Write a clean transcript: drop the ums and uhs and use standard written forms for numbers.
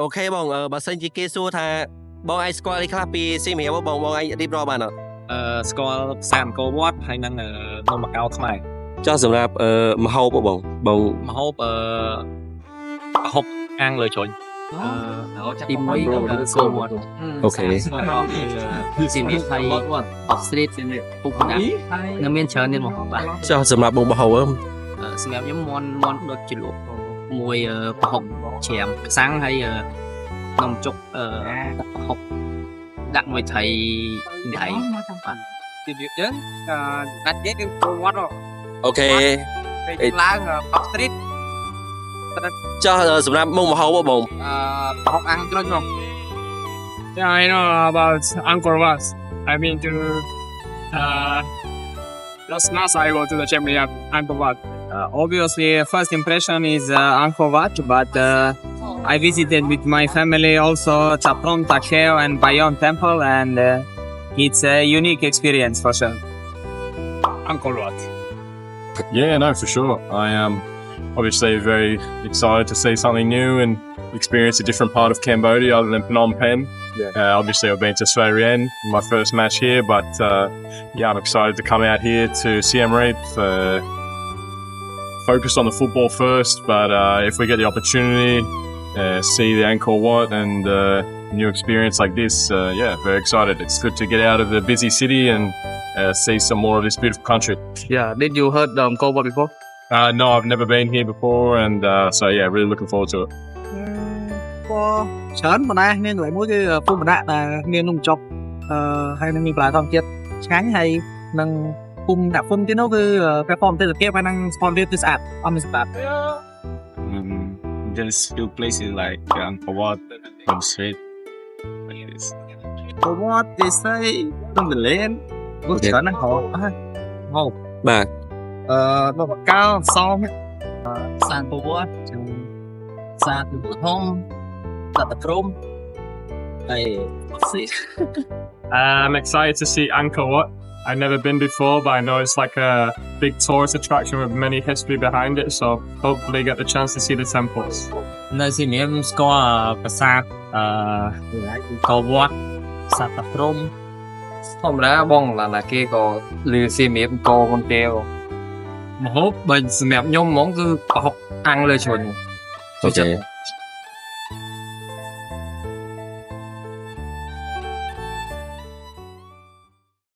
ok បងបើសិនជាគេសួរថាបងឯងស្គាល់អីខ្លះពីសៀមរាបបងឯងរៀបរាប់បានអត់ ស្គាល់ផ្សារអង្គរវត្តហើយនឹងនំម្កៅខ្មែរ ចុះសម្រាប់មហោបបងមហូបហូបអាំងលើជ្រុញទី1គឺគោវត្ត អូខេ សៀមរាបហើយអបស្ទ្រីតពុកណានៅមានច្រើនទៀតមកបាទ ចុះសម្រាប់បងមហោប សម្រាប់ខ្ញុំមន់ដូចជាលក់មួយប្រហុកច្រាមខ្សាំងហើយនំជុកប្រហុកដាក់មួយថៃបាទទីវាយើងដាច់គេគឺគោវត្ត អូខេ ឡើងអបស្ទ្រីត ចុះសម្រាប់មុខមហោបបង ប្រហុកអាំងជ្រុញមក Yeah, I know about Angkor Wat. I've been to last month I go to the Chemli Angkor Wat. Obviously, first impression is Angkor Wat, but I visited with my family also Chaprom, Takheo, and Bayon Temple, and it's a unique experience for sure. Angkor Wat. Yeah, no, for sure. I am obviously very excited to see something new and experience a different part of Cambodia other than Phnom Penh. Obviously, I've been to Svay Rian, my first match here, but yeah, I'm excited to come out here to Siem Reap. Focused on the football first, but if we get the opportunity, see the Angkor Wat and new experience like this, yeah, very excited. It's good to get out of the busy city and see some more of this beautiful country. Yeah, did you heard Angkor Wat before? No, I've never been here before, and so yeah, really looking forward to it. ច្រើនប៉ុន្តែមានមួយគឺពុំដាក់តែមាននំចុកហើយនឹងមានបន្លែធម្មជាតិឆ្ងាញ់ហើយនឹងពុំដាក់ពុំទៀតនោះគឺប្រព័ន្ធទេសភាពហើយនឹងស្ពនវាគឺស្អាតអត់មានស្អាត There's few places like Angkor Wat, Phnom Street, like this. ប្រវត្តិទេស្អីនឹងទលេនគឺច្រើនណាស់ហោហោ បាទ បបកៅសំសានប្រវត្តិសានពុទ្ធធំតតក្រុមហើយស៊ី I'm excited to see Angkor Wat. I've never been before, but I know it's like a big tourist attraction with many history behind it, so hopefully get the chance to see the temples. នៅសៀមរាបស្គាល់ប្រាសាទកោវត្តសាតព្រំធម្មតាបងឡាគេក៏លឺសៀមរាបកោមុនទេមហូបបើសម្រាប់ខ្ញុំហ្មងគឺប្រហុកអាំងលើជ្រុញ អូខេ